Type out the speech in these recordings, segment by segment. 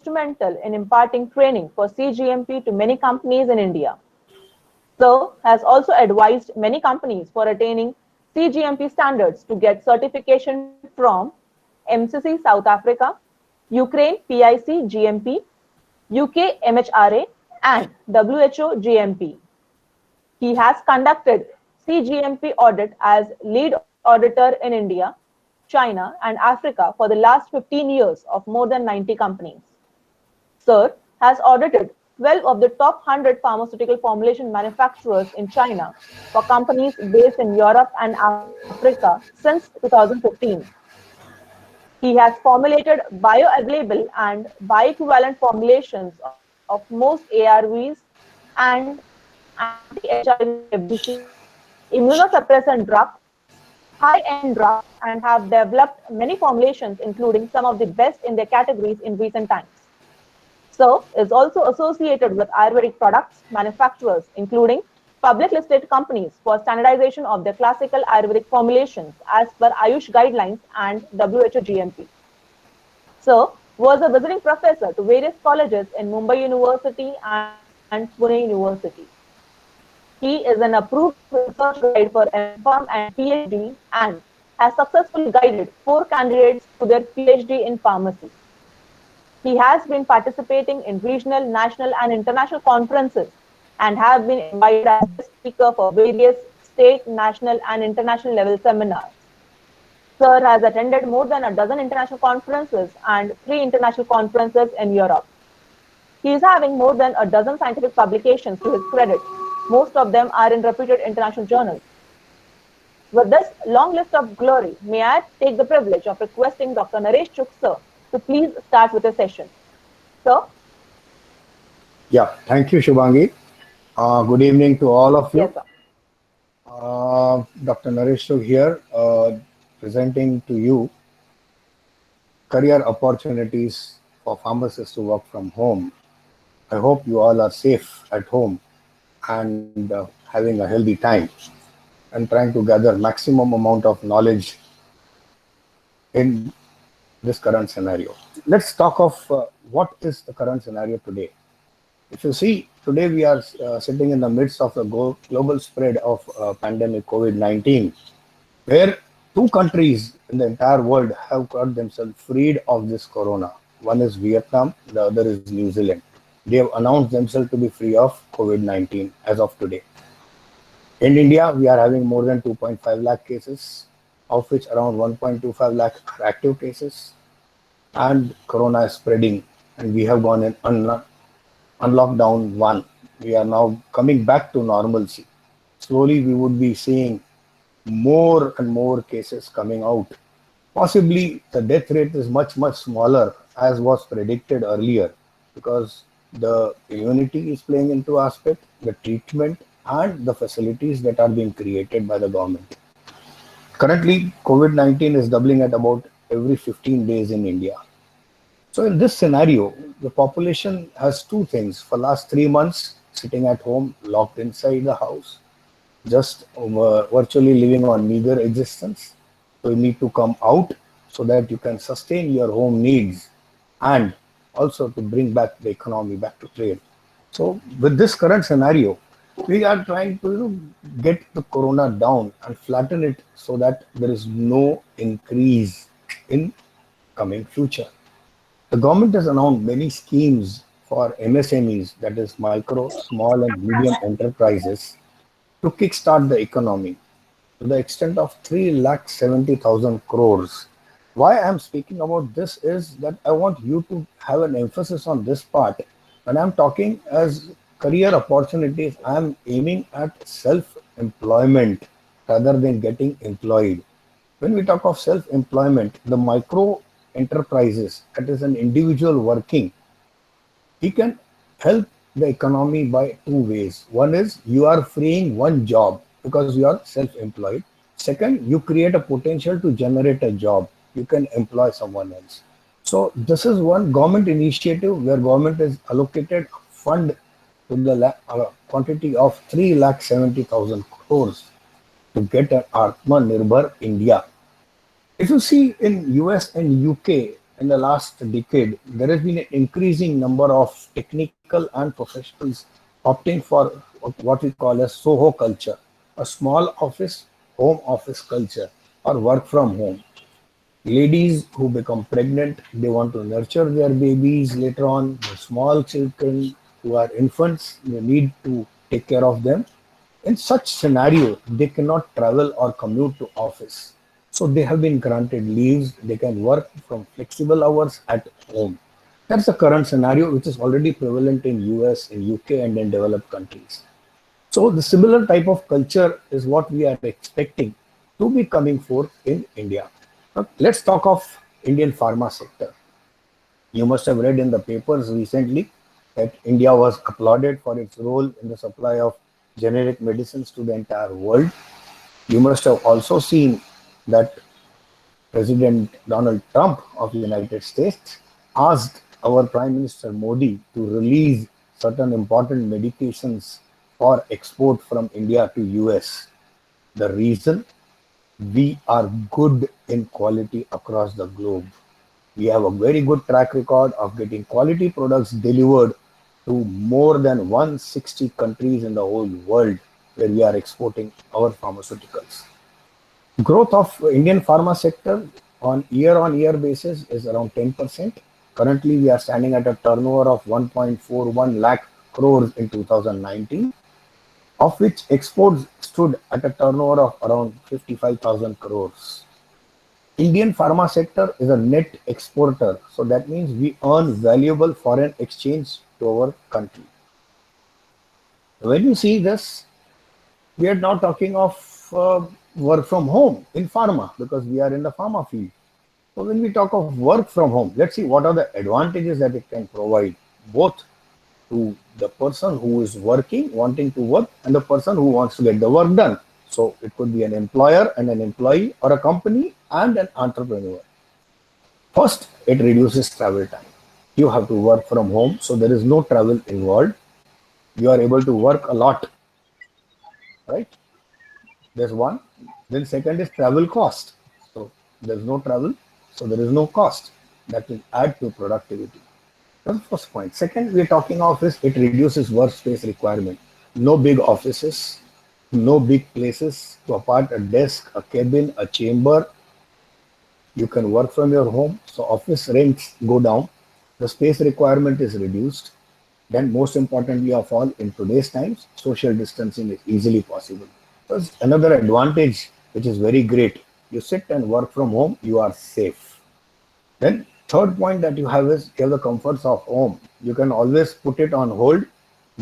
instrumental in imparting training for CGMP to many companies in India. Sir has also advised many companies for attaining CGMP standards to get certification from MCC South Africa, Ukraine PIC GMP, UK MHRA, and WHO GMP. He has conducted CGMP audit as lead auditor in India, China, and Africa for the last 15 years of more than 90 companies. Sir has audited 12 of the top 100 pharmaceutical formulation manufacturers in China for companies based in Europe and Africa since 2015. He has formulated bioavailable and bioequivalent formulations of most ARVs and anti-HIV medication, immunosuppressant drugs, high-end drugs, and have developed many formulations, including some of the best in their categories in recent times. So is also associated with Ayurvedic products manufacturers, including public listed companies for standardization of their classical Ayurvedic formulations as per Ayush guidelines and WHO GMP. So was a visiting professor to various colleges in Mumbai University and Pune University. He is an approved research guide for MPharm and PhD and has successfully guided 4 candidates to their PhD in pharmacy. He has been participating in regional, national, and international conferences and have been invited as guest speaker for various state, national, and international level seminars. Sir has attended more than a dozen international conferences and 3 international conferences in Europe. He is having more than a dozen scientific publications to his credit. Most of them are in reputed international journals. With this long list of glory, may I take the privilege of requesting Dr. Naresh Chugh, sir, to please start with the session. Sir? Yeah, thank you, Shubhangi. Good evening to all of you. Yes, sir. Dr. Naresh Chugh here, presenting to you career opportunities for pharmacists to work from home. I hope you all are safe at home and having a healthy time and trying to gather maximum amount of knowledge in this current scenario. Let's talk of what is the current scenario today. If you see, today we are sitting in the midst of the global spread of pandemic COVID-19, where 2 countries in the entire world have got themselves freed of this corona. One is Vietnam, the other is New Zealand. They have announced themselves to be free of COVID-19 as of today. In India, we are having more than 2.5 lakh cases, of which around 1.25 lakh are active cases, and corona is spreading, and we have gone in unlockdown 1. We are now coming back to normalcy. Slowly, we would be seeing more and more cases coming out. Possibly, the death rate is much, much smaller as was predicted earlier, because the immunity is playing into aspect, the treatment, and the facilities that are being created by the government. Currently, COVID-19 is doubling at about every 15 days in India. So in this scenario, the population has 2 things. For last 3 months, sitting at home, locked inside the house, just virtually living on meager existence. So you need to come out so that you can sustain your home needs and also to bring back the economy, back to trade. So with this current scenario, we are trying to get the corona down and flatten it so that there is no increase in coming future. The government has announced many schemes for MSMEs, that is micro, small and medium enterprises, to kickstart the economy to the extent of 3,70,000 crores. Why I am speaking about this is that I want you to have an emphasis on this part. When I'm talking as career opportunities, I'm aiming at self-employment rather than getting employed. When we talk of self-employment, the micro enterprises, that is an individual working, he can help the economy by 2 ways. One is you are freeing one job because you are self-employed. Second, you create a potential to generate a job. You can employ someone else. So this is one government initiative where government has allocated fund to the quantity of 3,70,000 crores to get an Atmanirbhar India. If you see in US and UK, in the last decade, there has been an increasing number of technical and professionals opting for what we call a Soho culture, a small office, home office culture, or work from home. Ladies who become pregnant, they want to nurture their babies later on. The small children who are infants, they need to take care of them. In such scenario, they cannot travel or commute to office. So they have been granted leaves. They can work from flexible hours at home. That's the current scenario, which is already prevalent in US, in UK, and in developed countries. So the similar type of culture is what we are expecting to be coming forth in India. Now, let's talk of Indian pharma sector. You must have read in the papers recently that India was applauded for its role in the supply of generic medicines to the entire world. You must have also seen that President Donald Trump of the United States asked our Prime Minister Modi to release certain important medications for export from India to US. The reason, we are good in quality across the globe. We have a very good track record of getting quality products delivered to more than 160 countries in the whole world where we are exporting our pharmaceuticals. Growth of Indian pharma sector on year basis is around 10%. Currently, we are standing at a turnover of 1.41 lakh crores in 2019, of which exports stood at a turnover of around 55,000 crores. Indian pharma sector is a net exporter, so that means we earn valuable foreign exchange to our country. When you see this, we are now talking of work from home in pharma because we are in the pharma field. So when we talk of work from home, let's see what are the advantages that it can provide both to the person who is working, wanting to work, and the person who wants to get the work done. So it could be an employer and an employee, or a company and an entrepreneur. First, it reduces travel time. You have to work from home, so there is no travel involved. You are able to work a lot, right? There's one. Then second is travel cost. So there's no travel, so there is no cost. That will add to productivity. That's the first point. Second, we're talking of is it reduces workspace requirement. No big offices, no big places to apart a desk, a cabin, a chamber. You can work from your home. So office rents go down. The space requirement is reduced. Then most importantly of all, in today's times, social distancing is easily possible. There's another advantage which is very great. You sit and work from home, you are safe. Then third point that you have is you have the comforts of home. You can always put it on hold,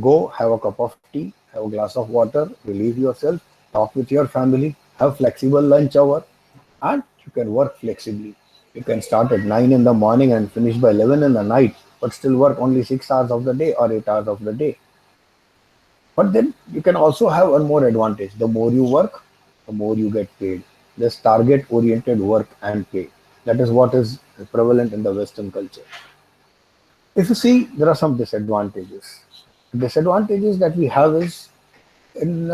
go have a cup of tea, have a glass of water, relieve yourself, talk with your family, have flexible lunch hour, and you can work flexibly. You can start at 9 in the morning and finish by 11 in the night, but still work only 6 hours of the day or 8 hours of the day. But then you can also have one more advantage. The more you work, the more you get paid. There's target oriented work and pay. That is what is prevalent in the Western culture. If you see, there are some disadvantages. The disadvantages that we have is in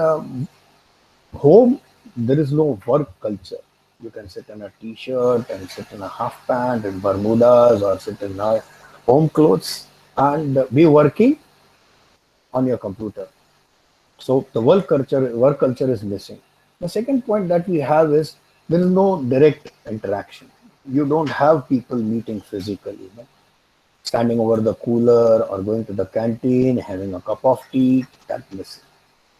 home, there is no work culture. You can sit in a t-shirt and sit in a half pant and Bermudas or sit in home clothes and be working on your computer. So the work culture is missing. The second point that we have is there is no direct interaction. You don't have people meeting physically, standing over the cooler or going to the canteen, having a cup of tea, that's missing.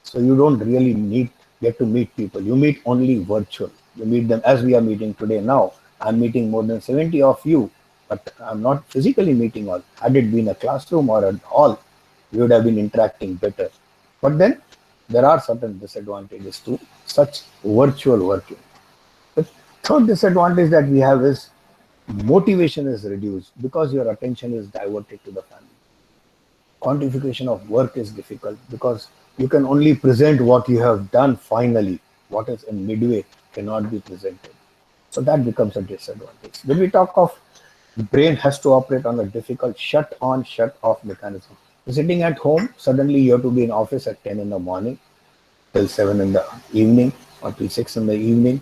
So you don't really get to meet people. You meet only virtual. You meet them as we are meeting today now. I'm meeting more than 70 of you, but I'm not physically meeting all. Had it been a classroom or a hall, we would have been interacting better. But then there are certain disadvantages to such virtual working. The third disadvantage that we have is motivation is reduced because your attention is diverted to the family. Quantification of work is difficult because you can only present what you have done finally. What is in midway cannot be presented. So that becomes a disadvantage. When we talk of the brain has to operate on a difficult shut on, shut off mechanism. Sitting at home, suddenly you have to be in office at 10 in the morning till 7 in the evening or till 6 in the evening.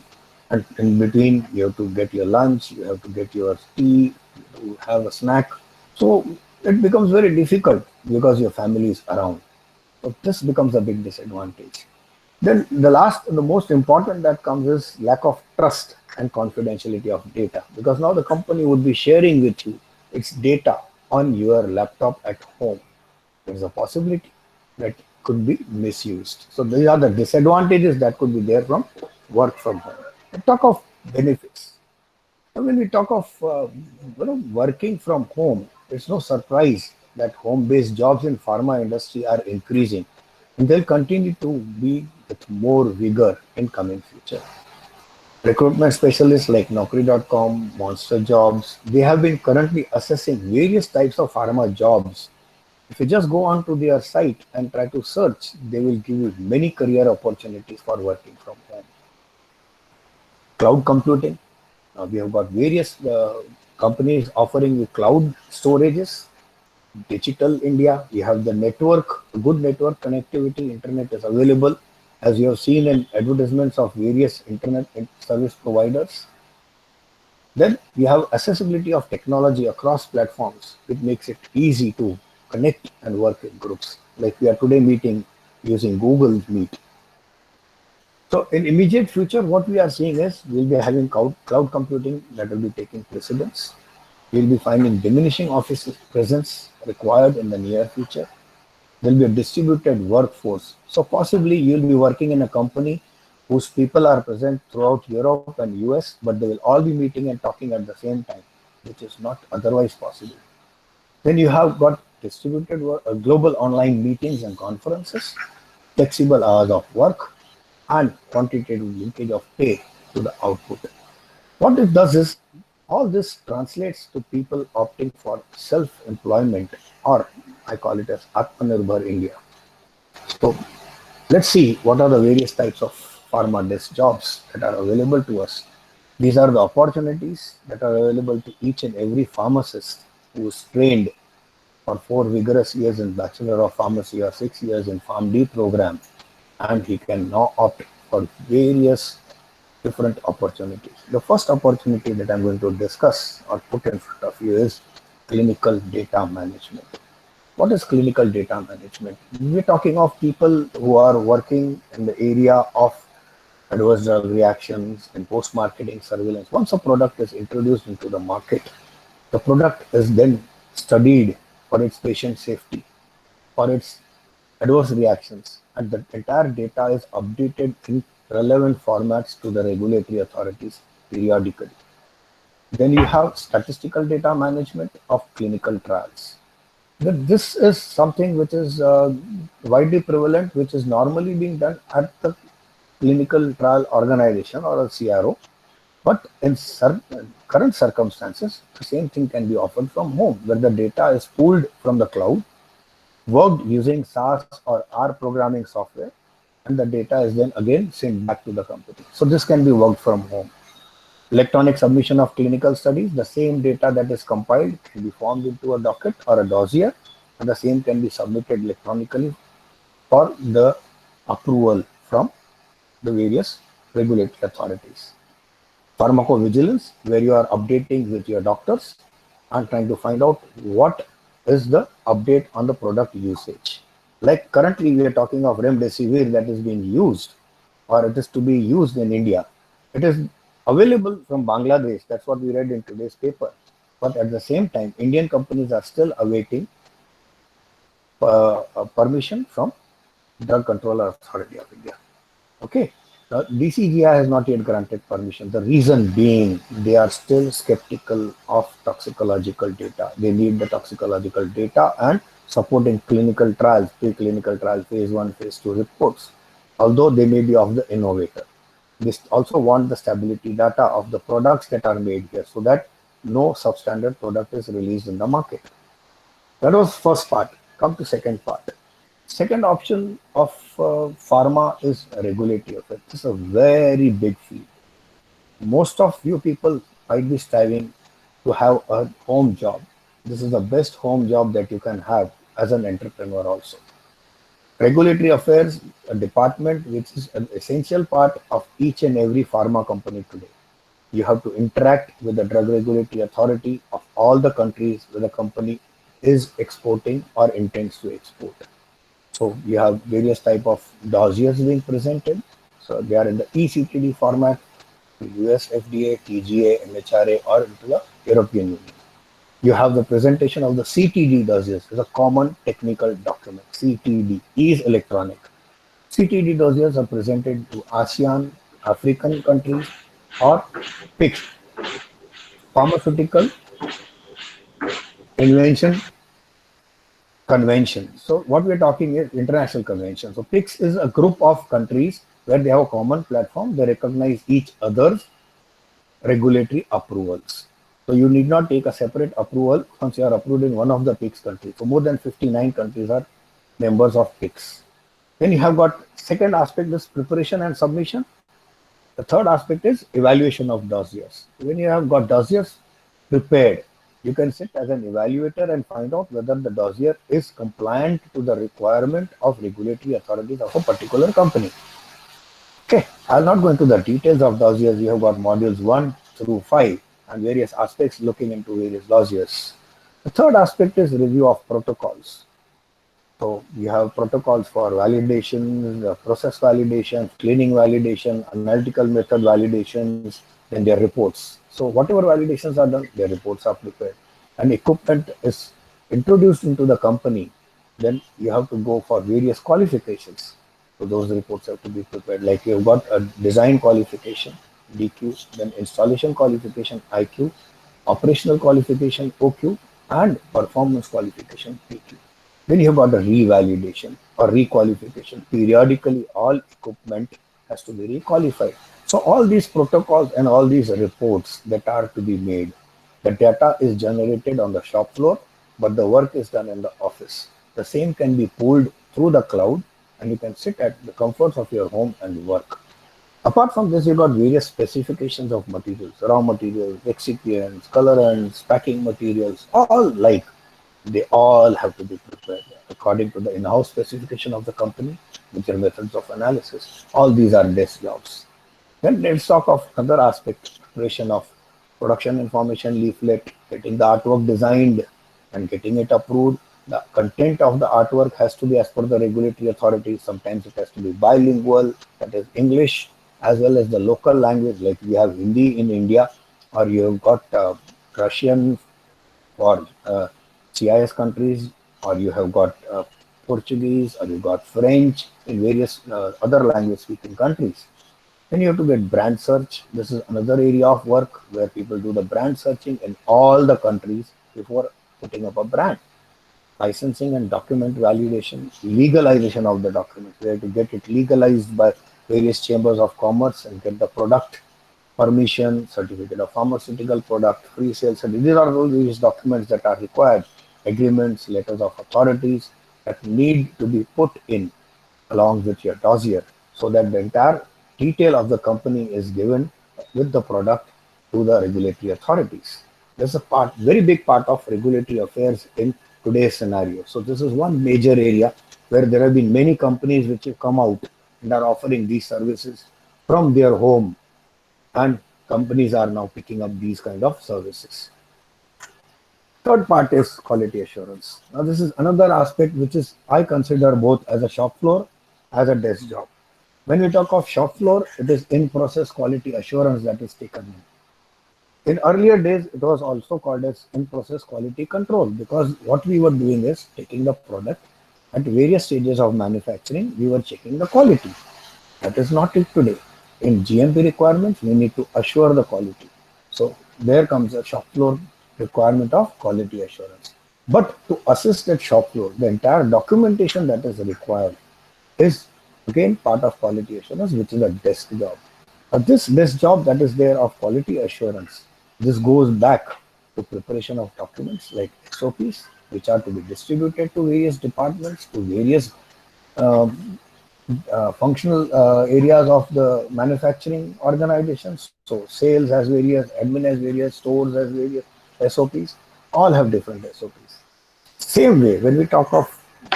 And in between, you have to get your lunch, you have to get your tea, to have a snack. So it becomes very difficult because your family is around. So this becomes a big disadvantage. Then the most important that comes is lack of trust and confidentiality of data, because now the company would be sharing with you its data on your laptop at home. There's a possibility that could be misused. So these are the disadvantages that could be there from work from home. Talk of benefits. And when we talk of working from home, it's no surprise that home-based jobs in pharma industry are increasing, and they'll continue to be with more vigor in coming future. Recruitment specialists like Naukri.com, Monster Jobs, they have been currently assessing various types of pharma jobs. If you just go onto their site and try to search, they will give you many career opportunities for working from home. Cloud computing. Now we have got various companies offering you cloud storages. Digital India, we have the network, good network connectivity, internet is available, as you have seen in advertisements of various internet service providers. Then we have accessibility of technology across platforms. It makes it easy to connect and work in groups. Like we are today meeting using Google Meet. So in immediate future, what we are seeing is we'll be having cloud computing that will be taking precedence. We'll be finding diminishing office presence required in the near future. There'll be a distributed workforce. So possibly you'll be working in a company whose people are present throughout Europe and US, but they will all be meeting and talking at the same time, which is not otherwise possible. Then you have got distributed global online meetings and conferences, flexible hours of work, and quantitative linkage of pay to the output. What it does is all this translates to people opting for self-employment, or I call it as Atmanirbhar India. So let's see what are the various types of pharma desk jobs that are available to us. These are the opportunities that are available to each and every pharmacist who is trained for 4 vigorous years in Bachelor of Pharmacy or 6 years in PharmD program, and he can now opt for various different opportunities. The first opportunity that I'm going to discuss or put in front of you is clinical data management. What is clinical data management? We're talking of people who are working in the area of adverse drug reactions and post-marketing surveillance. Once a product is introduced into the market, the product is then studied for its patient safety, for its adverse reactions, and the entire data is updated in relevant formats to the regulatory authorities periodically. Then you have statistical data management of clinical trials. This is something which is widely prevalent, which is normally being done at the clinical trial organization or a CRO. But in current circumstances, the same thing can be offered from home, where the data is pulled from the cloud, worked using SAS or R programming software, and the data is then again sent back to the company. So this can be worked from home. Electronic submission of clinical studies, the same data that is compiled can be formed into a docket or a dossier, and the same can be submitted electronically for the approval from the various regulatory authorities. Pharmacovigilance, where you are updating with your doctors and trying to find out what is the update on the product usage. Like currently we are talking of remdesivir that is being used, or it is to be used in India. It is available from Bangladesh. That's what we read in today's paper. But at the same time, Indian companies are still awaiting permission from Drug Controller Authority of India. Okay. DCGI has not yet granted permission. The reason being they are still skeptical of toxicological data. They need the toxicological data and supporting clinical trials, preclinical trials, phase 1, phase 2 reports, although they may be of the innovator. They also want the stability data of the products that are made here so that no substandard product is released in the market. That was first part. Come to second part. Second option of pharma is regulatory affairs. This is a very big field. Most of you people might be striving to have a home job. This is the best home job that you can have as an entrepreneur also. Regulatory affairs, a department which is an essential part of each and every pharma company today. You have to interact with the drug regulatory authority of all the countries where the company is exporting or intends to export. So you have various type of dossiers being presented. So they are in the ECTD format, US FDA, TGA, MHRA, or into the European Union. You have the presentation of the CTD dossiers, is a common technical document. CTD is electronic. CTD dossiers are presented to ASEAN, African countries, or PICS, Pharmaceutical Invention Convention. So what we're talking is international convention. So PICS is a group of countries where they have a common platform. They recognize each other's regulatory approvals. So you need not take a separate approval once you are approved in one of the PICS countries. So more than 59 countries are members of PICS. Then you have got second aspect is preparation and submission. The third aspect is evaluation of dossiers. When you have got dossiers prepared, you can sit as an evaluator and find out whether the dossier is compliant to the requirement of regulatory authorities of a particular company. Okay, I'll not go into the details of dossiers. You have got modules 1 through 5 and various aspects looking into various dossiers. The third aspect is review of protocols. So you have protocols for validation, process validation, cleaning validation, analytical method validations, then their reports. So whatever validations are done, their reports are prepared. And equipment is introduced into the company, then you have to go for various qualifications. So those reports have to be prepared. Like you've got a design qualification, DQ, then installation qualification, IQ, operational qualification, OQ, and performance qualification, PQ. Then you have got the revalidation or requalification. Periodically, all equipment has to be requalified. So all these protocols and all these reports that are to be made, the data is generated on the shop floor, but the work is done in the office. The same can be pulled through the cloud, and you can sit at the comforts of your home and work. Apart from this, you got various specifications of materials, raw materials, excipients, colorants, packing materials, all like they all have to be prepared according to the in-house specification of the company with their methods of analysis. All these are desk jobs. Then let's talk of another aspect, preparation of production information leaflet, getting the artwork designed and getting it approved. The content of the artwork has to be as per the regulatory authorities. Sometimes it has to be bilingual, that is English, as well as the local language, like we have Hindi in India, or you've got Russian for CIS countries, or you have got Portuguese, or you've got French in various other language speaking countries. Then you have to get brand search. This is another area of work where people do the brand searching in all the countries before putting up a brand. Licensing and document validation, legalization of the documents. We have to get it legalized by various chambers of commerce and get the product permission, certificate of pharmaceutical product, free sales. And these are all these documents that are required, agreements, letters of authorities that need to be put in along with your dossier so that the entire detail of the company is given with the product to the regulatory authorities. There's a part, very big part of regulatory affairs in today's scenario. So this is one major area where there have been many companies which have come out and are offering these services from their home, and companies are now picking up these kind of services. Third part is quality assurance. Now this is another aspect which is I consider both as a shop floor as a desk job. When we talk of shop floor, it is in process quality assurance that is taken in. In earlier days, it was also called as in process quality control, because what we were doing is taking the product at various stages of manufacturing, we were checking the quality. That is not it today. In GMP requirements, we need to assure the quality. So there comes a shop floor requirement of quality assurance. But to assist at shop floor, the entire documentation that is required is again part of quality assurance, which is a desk job. This desk job that is there of quality assurance, this goes back to preparation of documents like SOPs, which are to be distributed to various departments, to various um, functional areas of the manufacturing organizations. So sales has various, admin has various, stores has various SOPs, all have different SOPs. Same way, when we talk of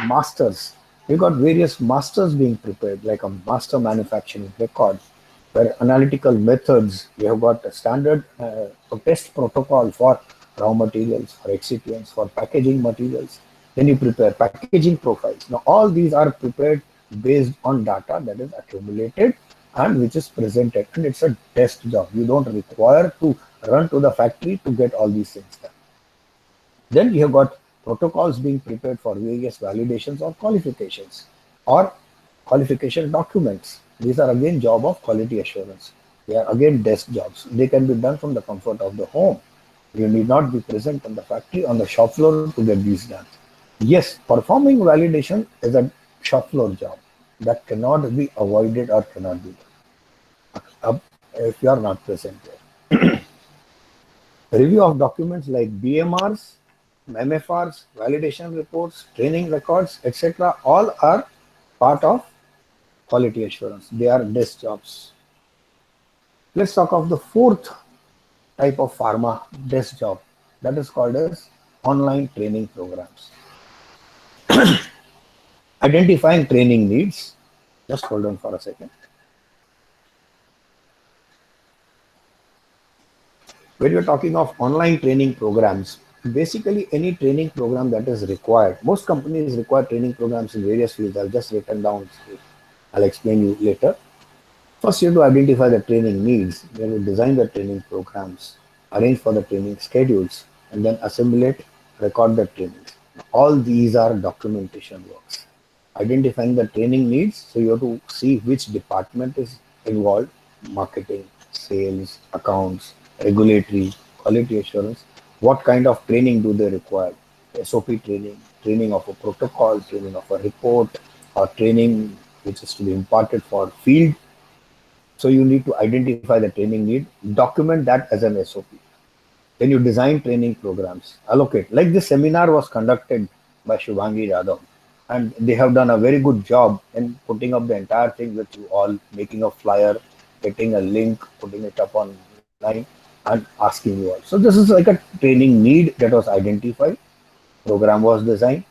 masters, we got various masters being prepared, like a master manufacturing record. where analytical methods, we have got a standard test protocol for raw materials, for excipients, for packaging materials. Then you prepare packaging profiles. Now, all these are prepared based on data that is accumulated and which is presented. And it's a desk job. You don't require to run to the factory to get all these things done. Then you have got protocols being prepared for various validations or qualifications or qualification documents. These are again job of quality assurance. They are again desk jobs. They can be done from the comfort of the home. You need not be present on the factory, on the shop floor to get these done. Yes, performing validation is a shop floor job that cannot be avoided or cannot be done if you are not present there. Review of documents like BMRs, MFRs, validation reports, training records, etc. all are part of quality assurance. They are desk jobs. Let's talk of the fourth type of pharma desk job, that is called as online training programs. Identifying training needs. Just hold on for a second. When you're talking of online training programs, basically any training program that is required, most companies require training programs in various fields. I've just written down, I'll explain you later. First, you have to identify the training needs, then you design the training programs, arrange for the training schedules, and then assimilate, record the trainings. All these are documentation works. Identifying the training needs, so you have to see which department is involved, marketing, sales, accounts, regulatory, quality assurance, what kind of training do they require, SOP training, training of a protocol, training of a report, or training which is to be imparted for field. So you need to identify the training need, document that as an SOP. Then you design training programs, allocate. Like this seminar was conducted by Shubhangi Yadav, and they have done a very good job in putting up the entire thing with you all, making a flyer, getting a link, putting it up online, and asking you all. So this is like a training need that was identified. Program was designed.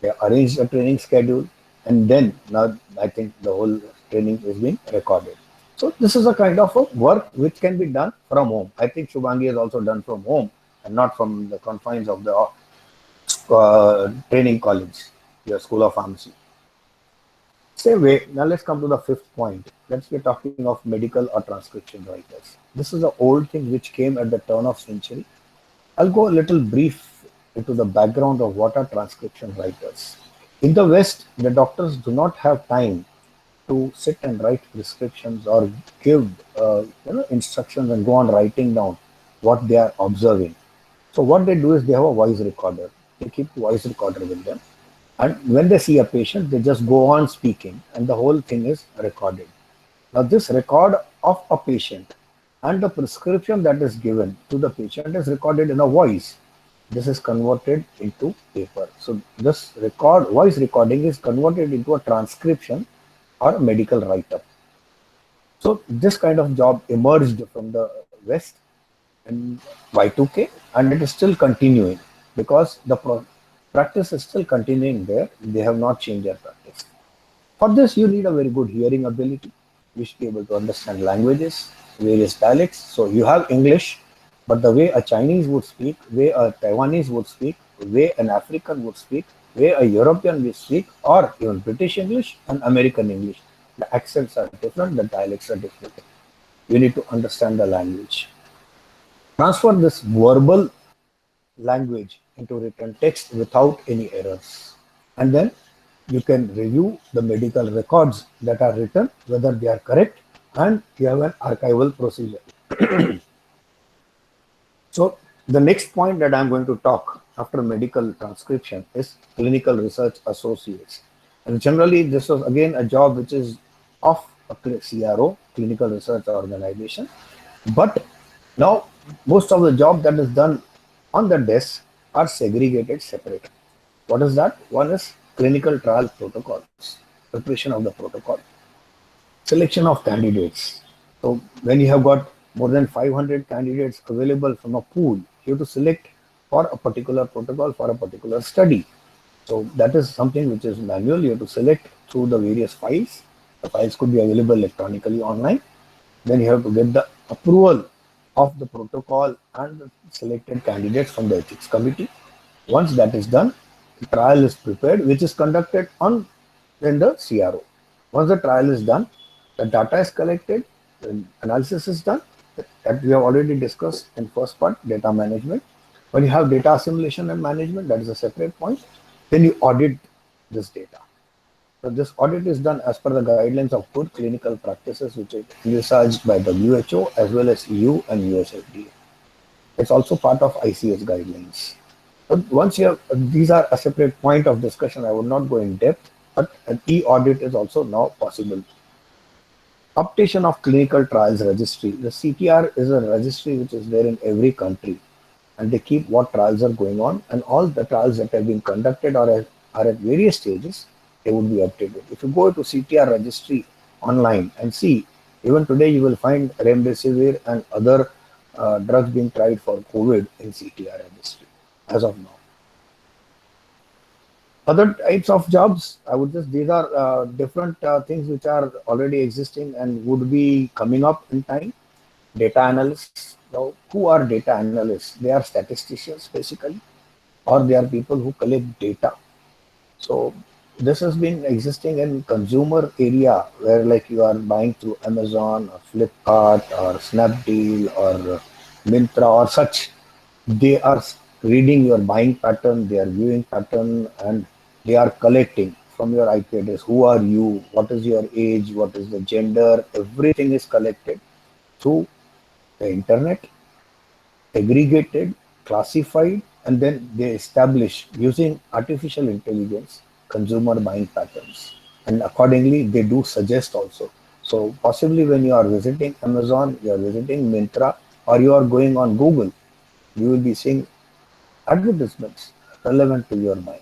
They arranged a training schedule, and then now I think the whole training is being recorded. So this is a kind of a work which can be done from home. I think Shubhangi has also done from home and not from the confines of the training college, your school of pharmacy. Same way, now let's come to the fifth point. Let's be talking of medical or transcription writers. This is an old thing which came at the turn of century. I'll go a little brief into the background of what are transcription writers. In the West, the doctors do not have time to sit and write prescriptions or give instructions and go on writing down what they are observing. So what they do is they have a voice recorder. They keep the voice recorder with them. And when they see a patient, they just go on speaking and the whole thing is recorded. Now this record of a patient and the prescription that is given to the patient is recorded in a voice. This is converted into paper. So this voice recording is converted into a transcription or a medical write-up. So this kind of job emerged from the West in Y2K, and it is still continuing because the practice is still continuing there. They have not changed their practice. For this, you need a very good hearing ability. You should be able to understand languages, various dialects. So you have English, but the way a Chinese would speak, way a Taiwanese would speak, way an African would speak, way a European would speak, or even British English and American English. The accents are different, the dialects are different. You need to understand the language. Transfer this verbal language into written text without any errors. And then you can review the medical records that are written, whether they are correct, and you have an archival procedure. So the next point that I'm going to talk after medical transcription is clinical research associates. And generally, this was again a job which is of a CRO, clinical research organization. But now most of the job that is done on the desk are segregated separate. What is that? One is clinical trial protocols, preparation of the protocol, selection of candidates. So when you have got more than 500 candidates available from a pool, you have to select for a particular protocol for a particular study. So that is something which is manual. You have to select through the various files. The files could be available electronically online. Then you have to get the approval of the protocol and the selected candidates from the ethics committee. Once that is done, the trial is prepared, which is conducted on in the CRO. Once the trial is done, the data is collected, the analysis is done. That we have already discussed in first part, data management. When you have data assimilation and management, that is a separate point. Then you audit this data. So this audit is done as per the guidelines of good clinical practices, which is envisaged by WHO as well as EU and US FDA. It's also part of ICS guidelines. But once you have, these are a separate point of discussion. I would not go in depth, but an e-audit is also now possible. Updation of clinical trials registry. The CTR is a registry which is there in every country, and they keep what trials are going on, and all the trials that have been conducted are at various stages. They would be updated. If you go to CTR registry online and see, even today you will find remdesivir and other drugs being tried for COVID in CTR registry as of now. Other types of jobs, I would just, these are different things which are already existing and would be coming up in time. Data analysts. Now, who are data analysts? They are statisticians basically, or they are people who collect data. So this has been existing in consumer area where like you are buying through Amazon or Flipkart or Snapdeal or Mintra or such. They are reading your buying pattern, they are viewing pattern, and they are collecting from your IP address. Who are you? What is your age? What is the gender? Everything is collected through the internet, aggregated, classified, and then they establish using artificial intelligence consumer buying patterns. And accordingly, they do suggest also. So possibly when you are visiting Amazon, you are visiting Mintra, or you are going on Google, you will be seeing advertisements relevant to your buying.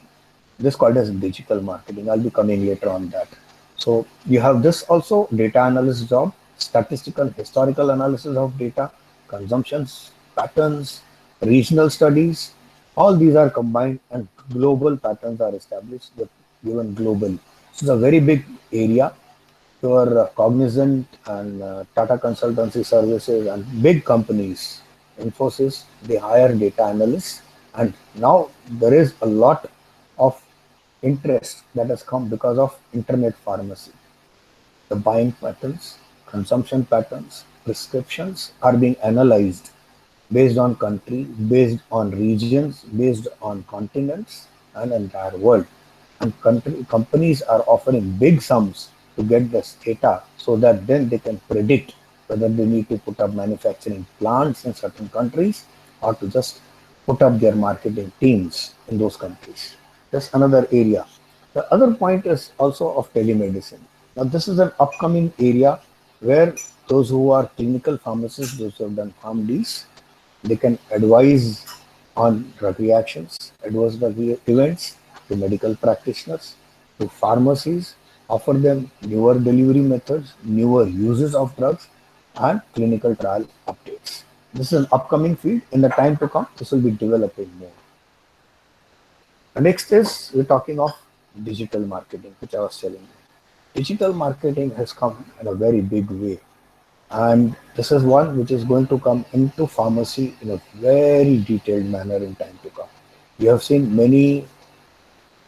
This called as digital marketing. I'll be coming later on that. So you have this also data analyst job, statistical historical analysis of data, consumptions, patterns, regional studies. All these are combined and global patterns are established given globally. So it's a very big area. Your Cognizant and Tata Consultancy Services and big companies, Infosys, they hire data analysts, and now there is a lot of interest that has come because of internet pharmacy. The buying patterns, consumption patterns, prescriptions are being analyzed based on country, based on regions, based on continents, and entire world. And companies are offering big sums to get this data so that then they can predict whether they need to put up manufacturing plants in certain countries or to just put up their marketing teams in those countries. That's another area. The other point is also of telemedicine. Now, this is an upcoming area where those who are clinical pharmacists, those who have done PharmDs, they can advise on drug reactions, adverse drug events to medical practitioners, to pharmacies, offer them newer delivery methods, newer uses of drugs, and clinical trial updates. This is an upcoming field. In the time to come, this will be developing more. The next is we're talking of digital marketing, which I was telling you. Digital marketing has come in a very big way, and this is one which is going to come into pharmacy in a very detailed manner in time to come. You have seen many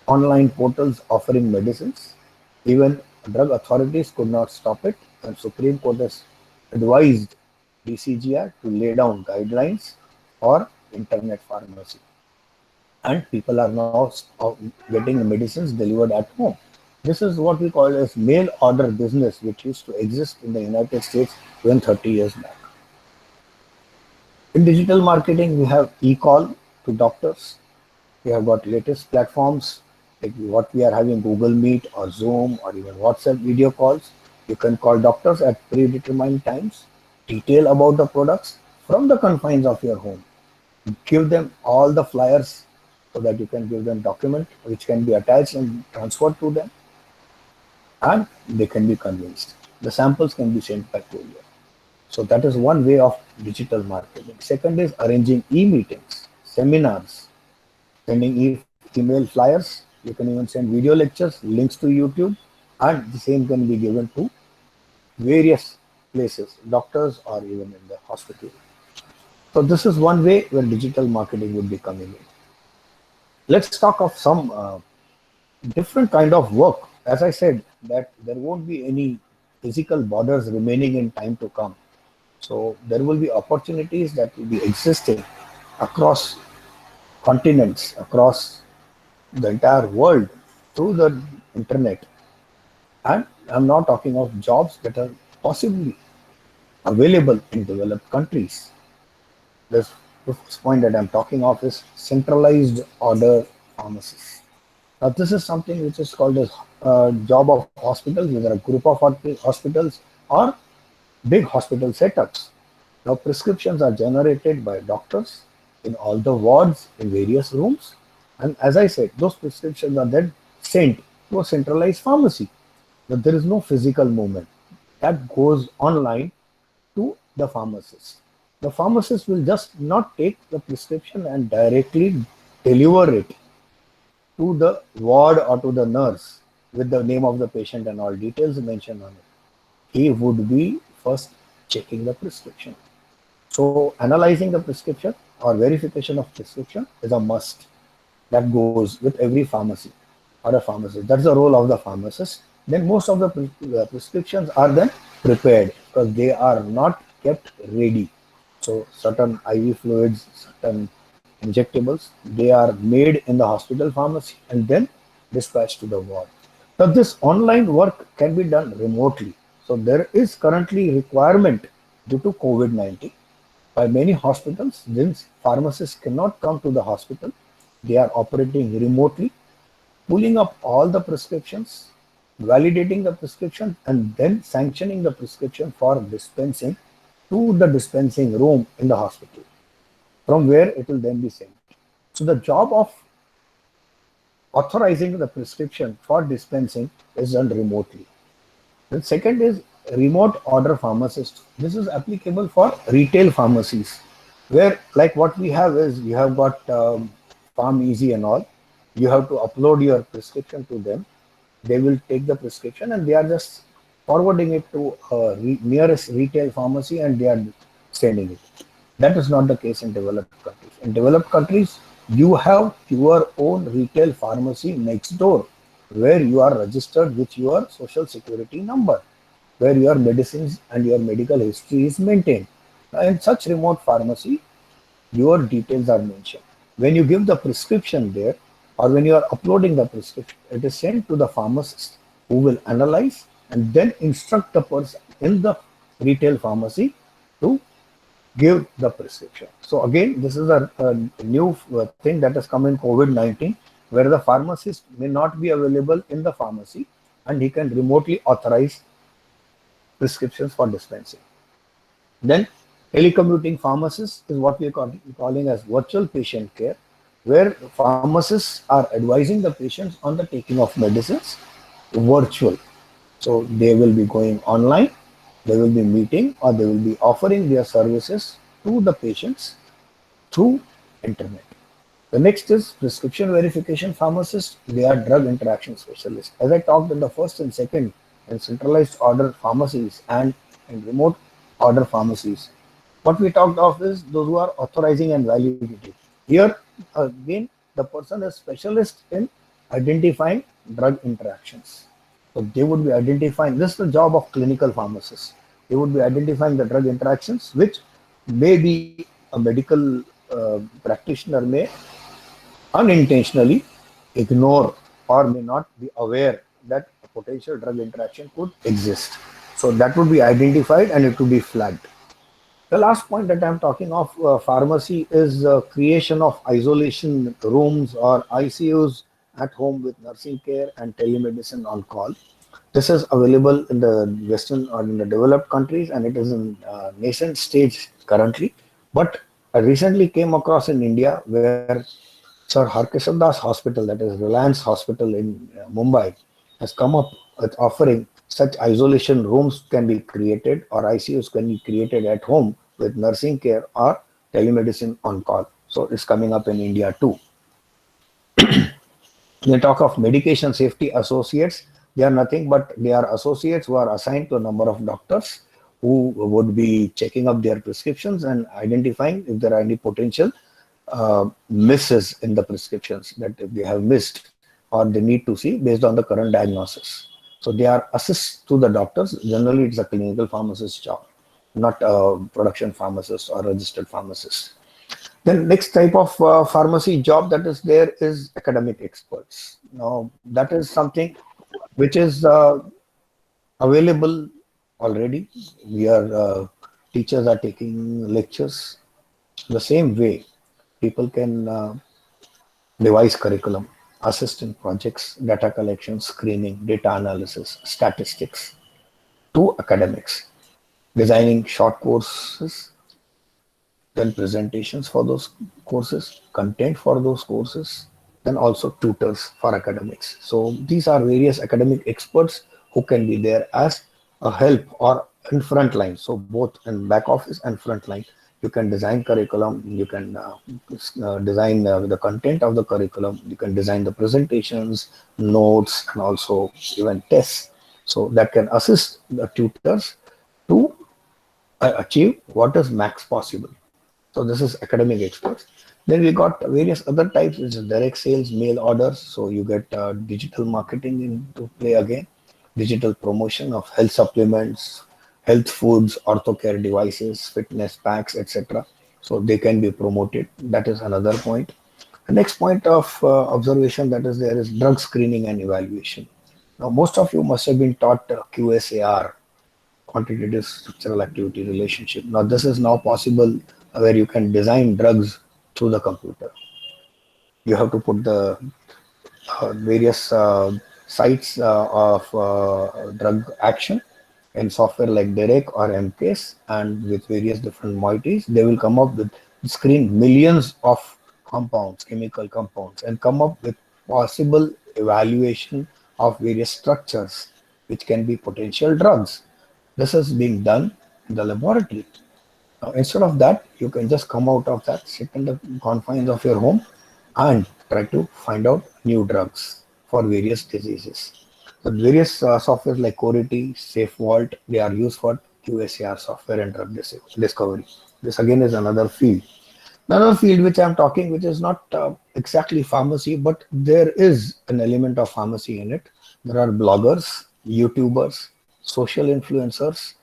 online portals offering medicines. Even drug authorities could not stop it, and Supreme Court has advised DCGI to lay down guidelines for internet pharmacy. And people are now getting medicines delivered at home. This is what we call as mail order business, which used to exist in the United States even 30 years back. In digital marketing, we have e-call to doctors. We have got latest platforms like what we are having, Google Meet or Zoom or even WhatsApp video calls. You can call doctors at predetermined times, detail about the products from the confines of your home. Give them all the flyers so that you can give them document which can be attached and transferred to them, and they can be convinced. The samples can be sent back to you. So that is one way of digital marketing. Second is arranging e-meetings, seminars, sending email flyers. You can even send video lectures, links to YouTube, and the same can be given to various places, doctors or even in the hospital. So this is one way where digital marketing would be coming in. Let's talk of some different kind of work. As I said, that there won't be any physical borders remaining in time to come. So there will be opportunities that will be existing across continents, across the entire world through the internet. And I'm not talking of jobs that are possibly available in developed countries. This, the first point that I'm talking of is centralized order pharmacies. Now, this is something which is called as job of hospitals, whether a group of hospitals or big hospital setups. Now, prescriptions are generated by doctors in all the wards in various rooms. And as I said, those prescriptions are then sent to a centralized pharmacy. Now, there is no physical movement. That goes online to the pharmacist. The pharmacist will just not take the prescription and directly deliver it to the ward or to the nurse with the name of the patient and all details mentioned on it. He would be first checking the prescription. So analyzing the prescription or verification of prescription is a must. That goes with every pharmacy or a pharmacist. That's the role of the pharmacist. Then most of the prescriptions are then prepared because they are not kept ready. So certain IV fluids, certain injectables, they are made in the hospital pharmacy and then dispatched to the ward. Now this online work can be done remotely. So there is currently requirement due to COVID-19 by many hospitals, since pharmacists cannot come to the hospital, they are operating remotely, pulling up all the prescriptions, validating the prescription, and then sanctioning the prescription for dispensing to the dispensing room in the hospital, from where it will then be sent. So the job of authorizing the prescription for dispensing is done remotely. The second is remote order pharmacist. This is applicable for retail pharmacies, where like what we have is you have got Farm Easy and all. You have to upload your prescription to them. They will take the prescription and they are just forwarding it to nearest retail pharmacy and they are sending it. That is not the case in developed countries. In developed countries, you have your own retail pharmacy next door where you are registered with your social security number, where your medicines and your medical history is maintained. Now, in such remote pharmacy, your details are mentioned. When you give the prescription there, or when you are uploading the prescription, it is sent to the pharmacist who will analyze and then instruct the person in the retail pharmacy to give the prescription. So again, this is a new thing that has come in COVID-19, where the pharmacist may not be available in the pharmacy and he can remotely authorize prescriptions for dispensing. Then telecommuting pharmacists is what we are calling as virtual patient care, where pharmacists are advising the patients on the taking of medicines virtual. So they will be going online, they will be meeting, or they will be offering their services to the patients through internet. The next is prescription verification pharmacists. They are drug interaction specialists. As I talked in the first and second, in centralized order pharmacies and in remote order pharmacies, what we talked of is those who are authorizing and validating. Here again, the person is specialist in identifying drug interactions. So they would be identifying, this is the job of clinical pharmacists. They would be identifying the drug interactions, which maybe a medical practitioner may unintentionally ignore or may not be aware that a potential drug interaction could exist. So that would be identified and it would be flagged. The last point that I'm talking of pharmacy is creation of isolation rooms or ICUs at home with nursing care and telemedicine on call. This is available in the Western or in the developed countries and it is in nascent stage currently. But I recently came across in India where Sir Harkishan Das Hospital, that is Reliance Hospital in Mumbai, has come up with offering such isolation rooms can be created or ICUs can be created at home with nursing care or telemedicine on call. So it's coming up in India too. They talk of medication safety associates. They are nothing but they are associates who are assigned to a number of doctors who would be checking up their prescriptions and identifying if there are any potential misses in the prescriptions, that if they have missed or they need to see based on the current diagnosis. So they are assist to the doctors. Generally, it's a clinical pharmacist job, not a production pharmacist or registered pharmacist. Then next type of pharmacy job that is there is academic experts. Now that is something which is available already. We are teachers are taking lectures the same way. People can devise curriculum, assist in projects, data collection, screening, data analysis, statistics to academics, designing short courses, then presentations for those courses, content for those courses, then also tutors for academics. So these are various academic experts who can be there as a help or in front line. So both in back office and front line, you can design curriculum, you can design the content of the curriculum, you can design the presentations, notes, and also even tests. So that can assist the tutors to achieve what is max possible. So this is academic experts. Then we got various other types, which is direct sales, mail orders. So you get digital marketing into play again, digital promotion of health supplements, health foods, ortho care devices, fitness packs, etc. So they can be promoted. That is another point. The next point of observation that is there is drug screening and evaluation. Now, most of you must have been taught QSAR, quantitative structural activity relationship. Now this is now possible where you can design drugs through the computer. You have to put the various sites of drug action in software like Derek or MCASE, and with various different moieties, they will come up with screen millions of compounds, chemical compounds, and come up with possible evaluation of various structures which can be potential drugs. This is being done in the laboratory. Now, instead of that, you can just come out of that, sit in the confines of your home, and try to find out new drugs for various diseases. The various software like Cority, SafeVault, they are used for QSAR software and drug discovery. This again is another field. Another field which I'm talking, which is not exactly pharmacy, but there is an element of pharmacy in it. There are bloggers, YouTubers, social influencers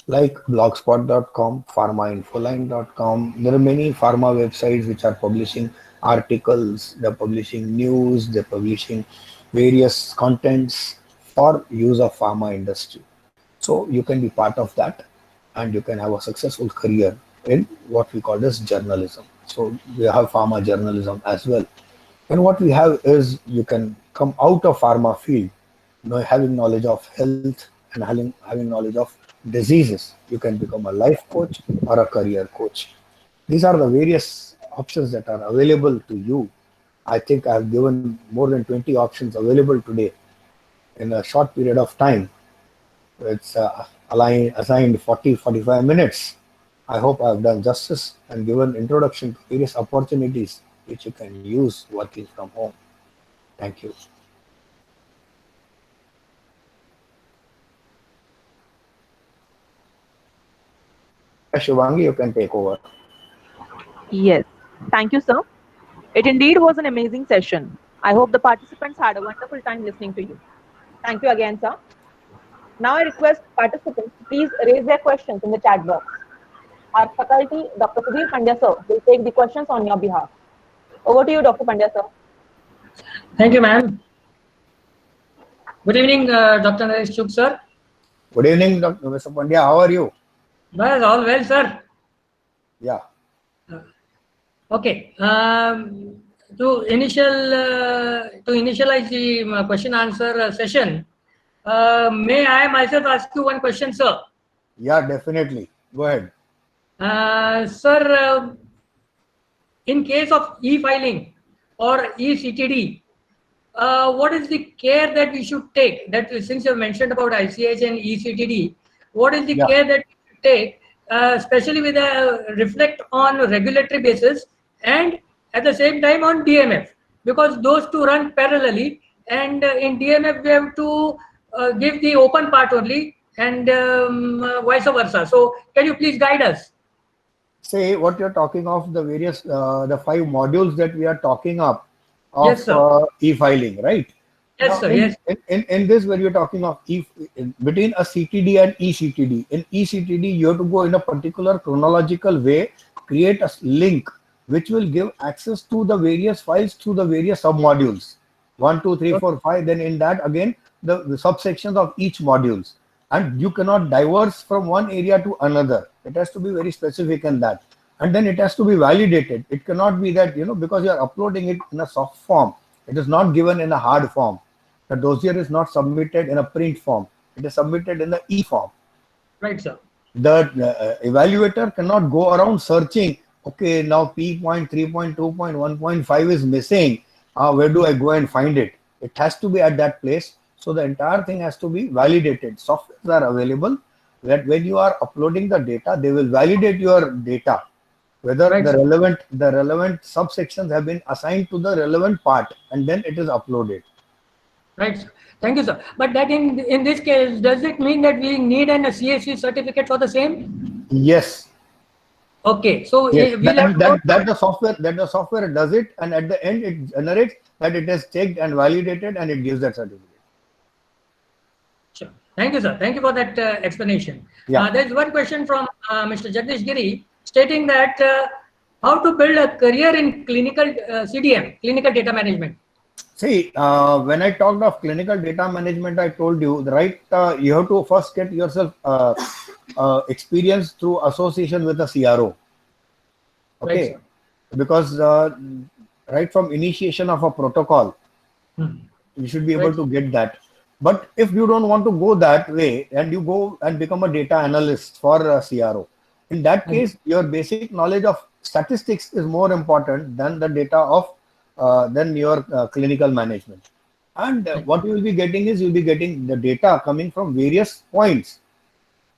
like blogspot.com, pharmainfoline.com. There are many pharma websites which are publishing articles, they're publishing news, they're publishing various contents for use of pharma industry. So you can be part of that and you can have a successful career in what we call as journalism. So we have pharma journalism as well. And what we have is you can come out of pharma field, having knowledge of health and having knowledge of diseases. You can become a life coach or a career coach. These are the various options that are available to you. I think I've given more than 20 options available today in a short period of time. It's assigned 40-45 minutes. I hope I've done justice and given introduction to various opportunities which you can use working from home. Thank you. Shivangi, you can take over. Yes. Thank you, sir. It indeed was an amazing session. I hope the participants had a wonderful time listening to you. Thank you again, sir. Now I request participants to please raise their questions in the chat box. Our faculty, Dr. Sudhir Pandya, sir, will take the questions on your behalf. Over to you, Dr. Pandya, sir. Thank you, ma'am. Good evening, Dr. Naresh Chuk, sir. Good evening, Dr. Mr. Pandya. How are you? Well, all well, sir. Yeah. Okay. To initialize the question answer session, may I myself ask you one question, sir? Yeah, definitely. Go ahead. Sir, in case of e-filing or e-CTD, what is the care that we should take? That since you have mentioned about ICH and e-CTD, what is the care that we should take, especially with a reflect on regulatory basis and at the same time on DMF, because those two run parallelly, and in DMF we have to give the open part only, and vice versa. So can you please guide us? Say what you're talking of, the various, the 5 modules that we are talking of Yes, sir. e-filing, right? Yes, Now, sir. Yes. in this, when you're talking of between a CTD and eCTD, in eCTD, you have to go in a particular chronological way, create a link which will give access to the various files through the various submodules, 1, 2, 3, 4, 5. Then in that again, the subsections of each modules, and you cannot diverse from one area to another. It has to be very specific in that, and then it has to be validated. It cannot be that, because you are uploading it in a soft form, it is not given in a hard form. The dossier is not submitted in a print form. It is submitted in the e-form. Right, sir. The evaluator cannot go around searching, okay, now P point, 3.2.1.5 is missing. Where do I go and find it? It has to be at that place. So the entire thing has to be validated. Softwares are available that when you are uploading the data, they will validate your data, whether Right, the sir. relevant subsections have been assigned to the relevant part, and then it is uploaded. Right, sir. Thank you, sir. But that in this case, does it mean that we need an CSC certificate for the same? Yes. Okay, so Yes, we'll have to go. that the software does it, and at the end it generates that it is checked and validated, and it gives that certificate. Sure. Thank you, sir. Thank you for that explanation. Yeah. There's one question from Mr. Jagdish Giri stating that how to build a career in clinical CDM, clinical data management. See, when I talked of clinical data management, I told you, right? You have to first get yourself experience through association with a CRO. Okay, Right, because right from initiation of a protocol, you should be able Right. to get that. But if you don't want to go that way and you go and become a data analyst for a CRO, in that case, your basic knowledge of statistics is more important than the data of than your clinical management. And what you will be getting is you'll be getting the data coming from various points,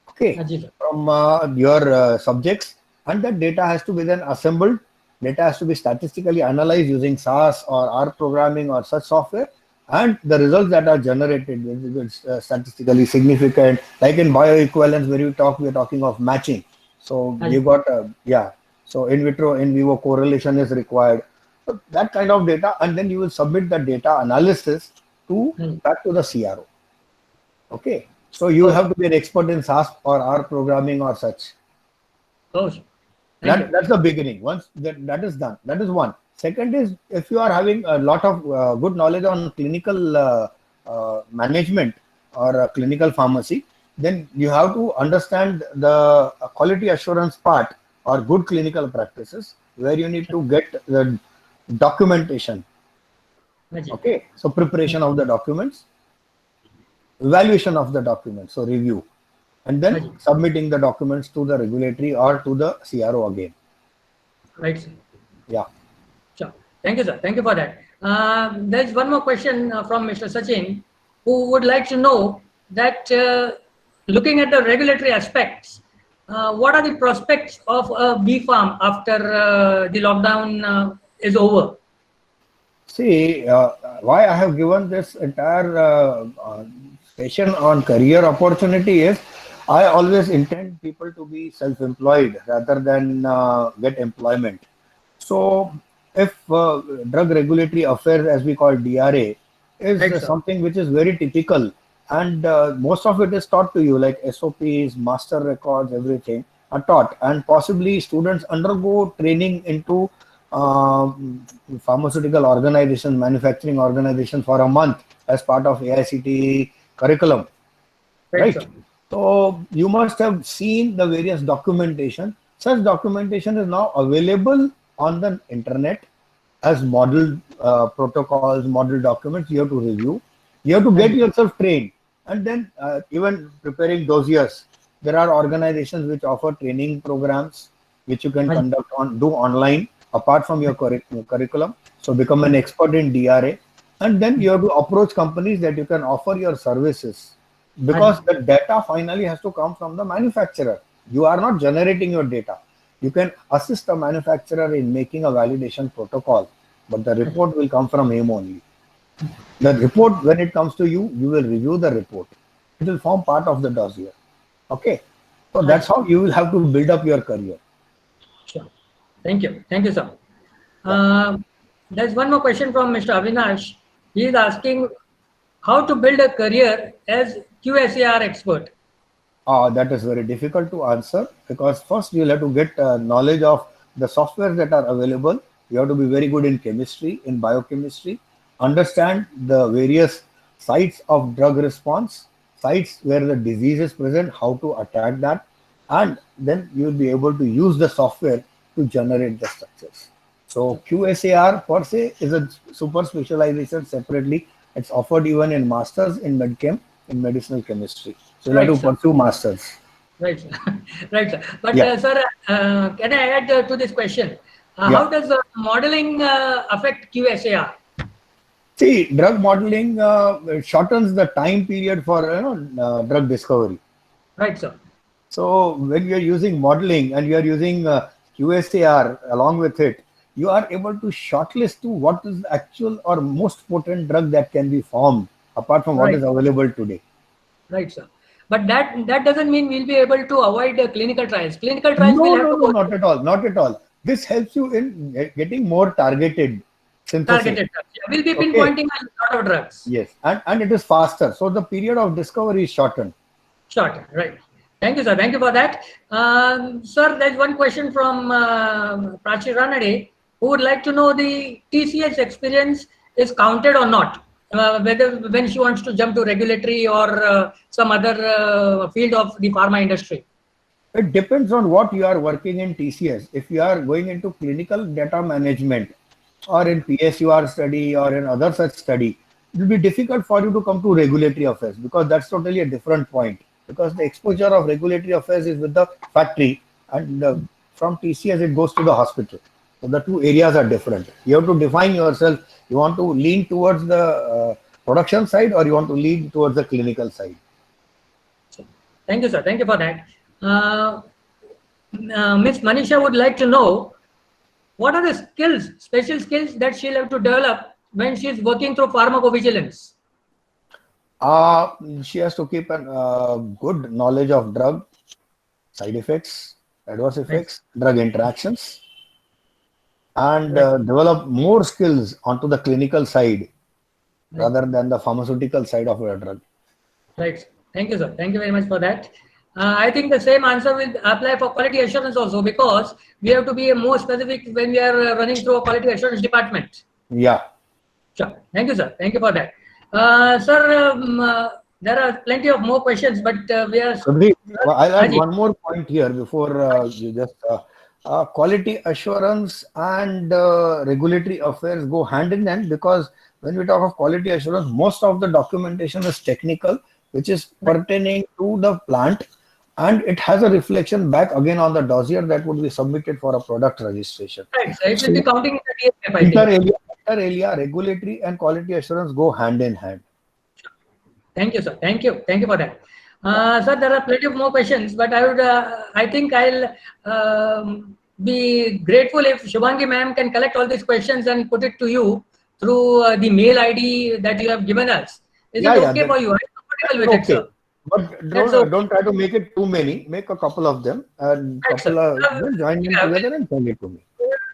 okay, Ajit, sir. from your subjects, and that data has to be then assembled. Data has to be statistically analyzed using SAS or R programming or such software, and the results that are generated is statistically significant. Like in bioequivalence, where we are talking of matching. So you got so in vitro, in vivo correlation is required. So that kind of data, and then you will submit the data analysis to back to the CRO. Okay, so you have to be an expert in SAS or R programming or such. Oh, sure. Thank you. That's the beginning. Once that is done, that is one. Second is, if you are having a lot of good knowledge on clinical management or clinical pharmacy, then you have to understand the quality assurance part or good clinical practices, where you need to get the documentation. Ajit. Okay, so preparation of the documents, evaluation of the documents, so review, and then Ajit. submitting the documents to the regulatory or to the CRO again. Right, sir. Yeah. Sure. Thank you, sir. Thank you for that. There's one more question from Mr. Sachin, who would like to know that looking at the regulatory aspects, what are the prospects of a bee farm after the lockdown is over? See, why I have given this entire session on career opportunity is, I always intend people to be self-employed rather than get employment. So, if drug regulatory affairs, as we call DRA, is Right, sir. something which is very typical, and most of it is taught to you, like SOPs, master records, everything are taught, and possibly students undergo training into pharmaceutical organization, manufacturing organization for a month as part of AICTE curriculum, Right, right? sir. So you must have seen the various documentation. Such documentation is now available on the internet as model protocols, model documents. You have to review. You have to get yourself trained, and then even preparing dossiers. There are organizations which offer training programs which you can do online apart from your curriculum. So become an expert in DRA, and then you have to approach companies that you can offer your services, because the data finally has to come from the manufacturer. You are not generating your data. You can assist the manufacturer in making a validation protocol, but the report will come from him only. The report, when it comes to you, you will review the report. it will form part of the dossier. Okay, so Right. that's how you will have to build up your career. Sure. Thank you, sir. There's one more question from Mr. Avinash. He is asking how to build a career as QSAR expert. That is very difficult to answer, because first you'll have to get knowledge of the software that are available. You have to be very good in chemistry, in biochemistry, understand the various sites of drug response, sites where the disease is present, how to attack that, and then you'll be able to use the software to generate the structures. So QSAR per se is a super specialization separately. It's offered even in masters in medchem, in medicinal chemistry. So you'll have Right, to sir. pursue masters. Right, sir. Right, sir. But Yeah. sir, can I add to this question? Yeah. How does modeling affect QSAR? See, drug modeling shortens the time period for drug discovery. Right, sir. So when you are using modeling and you are using QSAR along with it, you are able to shortlist to what is the actual or most potent drug that can be formed apart from what Right. is available today. Right, sir. But that doesn't mean we'll be able to avoid clinical trials. Clinical trials will have to No, go not at all, not at all. This helps you in getting more targeted synthesis. targeted drugs. Yeah, we'll be Okay. pinpointing a lot of drugs. Yes, and it is faster. So the period of discovery is shortened. Short, right. Thank you, sir. Thank you for that. Sir, there's one question from Prachi Ranade, who would like to know the TCS experience is counted or not. Whether when she wants to jump to regulatory or some other field of the pharma industry. It depends on what you are working in TCS. If you are going into clinical data management or in PSUR study or in other such study, it will be difficult for you to come to regulatory affairs, because that's totally a different point. Because the exposure of regulatory affairs is with the factory, and from TCS it goes to the hospital. So the two areas are different. You have to define yourself. You want to lean towards the production side, or you want to lean towards the clinical side. Thank you, sir. Thank you for that. Ms. Manisha would like to know what are the skills, special skills that she'll have to develop when she's working through pharmacovigilance. She has to keep a good knowledge of drug side effects, adverse effects, drug interactions, and develop more skills onto the clinical side rather than the pharmaceutical side of a drug. Right. Thank you, sir. Thank you very much for that. I think the same answer will apply for quality assurance also, because we have to be more specific when we are running through a quality assurance department. Yeah. Sure. Thank you, sir. Thank you for that. Sir, there are plenty of more questions, but we are. Sandeep, I'll add Rajiv. one more point here before you just. Quality assurance and regulatory affairs go hand in hand, because when we talk of quality assurance, most of the documentation is technical, which is pertaining to the plant, and it has a reflection back again on the dossier that would be submitted for a product registration. Right. So it will be counting in the DSF, I think. Inter alia, regulatory and quality assurance go hand in hand. Thank you, sir. Thank you. Thank you for that. Sir, there are plenty of more questions, but I would, I think I'll be grateful if Shubhangi ma'am can collect all these questions and put it to you through the mail ID that you have given us. Is it okay for you? I'm comfortable with it, sir. But don't try to make it too many. Make a couple of them and couple of them, join them together and send it to me.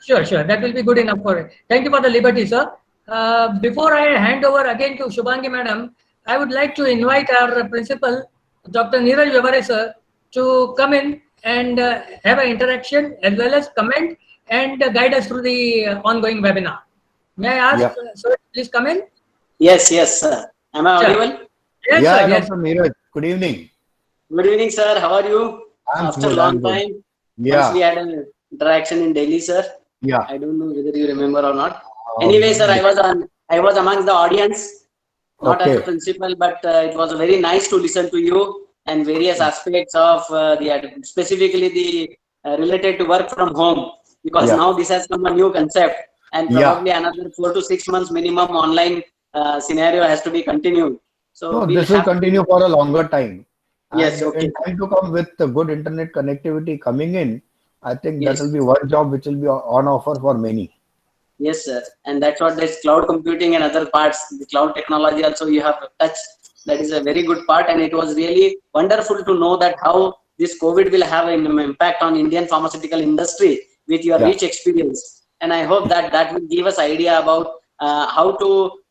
Sure, sure. That will be good enough for it. Thank you for the liberty, sir. Before I hand over again to Shubhangi madam, I would like to invite our principal, Dr. Neeraj Vyavare sir, to come in and have an interaction as well as comment and guide us through the ongoing webinar. May I ask, sir, please come in? Yes, yes, sir. Am I audible? Yes, Yeah, sir. Yes. Dr. Neeraj, good evening. Good evening, sir. How are you? After a long time. Once we had an interaction in Delhi, sir. Yeah. I don't know whether you remember or not. Anyway, sir, I was amongst the audience, not as a principal, but it was very nice to listen to you and various aspects of specifically the related to work from home, because now this has come a new concept, and probably another 4 to 6 months minimum online scenario has to be continued. So this will continue for a longer time. Yes, and okay. In time to come, with the good internet connectivity coming in, I think that will be one job which will be on offer for many. Yes, sir. And that's what this cloud computing and other parts, the cloud technology also you have touched. That is a very good part, and it was really wonderful to know that how this COVID will have an impact on Indian pharmaceutical industry with your rich experience. And I hope that that will give us idea about how to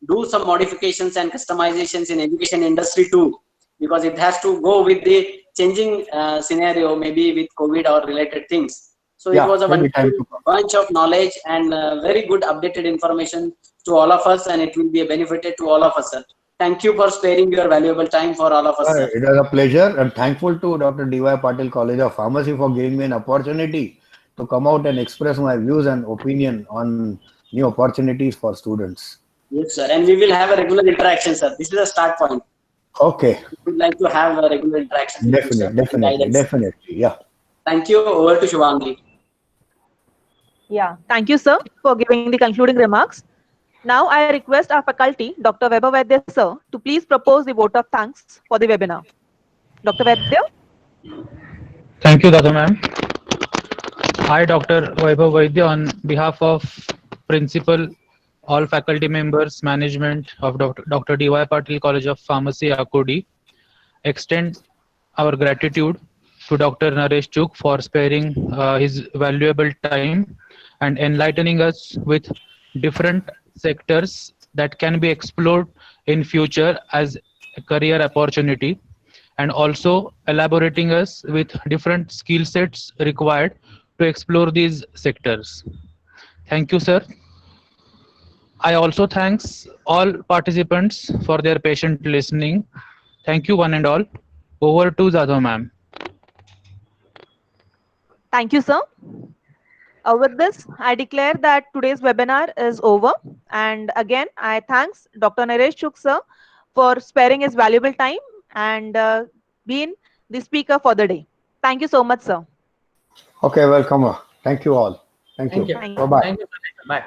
do some modifications and customizations in education industry too, because it has to go with the changing scenario, maybe with COVID or related things. So it was a wonderful bunch of knowledge and very good updated information to all of us, and it will be a benefit to all of us, sir. Thank you for sparing your valuable time for all of us, sir. It was a pleasure. I'm thankful to Dr. D.Y. Patil College of Pharmacy for giving me an opportunity to come out and express my views and opinion on new opportunities for students. Yes, sir. And we will have a regular interaction, sir. This is a start point. Okay. We would like to have a regular interaction. Definitely. Yeah. Thank you. Over to Shubhangi. Yeah, thank you, sir, for giving the concluding remarks. Now I request our faculty, Dr. Vaibhav Vaidya, sir, to please propose the vote of thanks for the webinar. Dr. Vaidya? Thank you, Dada ma'am. I, Dr. Vaibhav Vaidya, on behalf of principal, all faculty members, management of Dr. D.Y. Patil College of Pharmacy, Akodi, extend our gratitude to Dr. Naresh Chugh for sparing his valuable time and enlightening us with different sectors that can be explored in future as a career opportunity, and also elaborating us with different skill sets required to explore these sectors. Thank you, sir. I also thanks all participants for their patient listening. Thank you, one and all. Over to Jadhav ma'am. Thank you, sir. With this, I declare that today's webinar is over. And again, I thanks Dr. Naresh Chugh, sir, for sparing his valuable time and being the speaker for the day. Thank you so much, sir. Okay, welcome. Thank you all. Thank you. Thank you. Bye-bye. Thank you. Bye.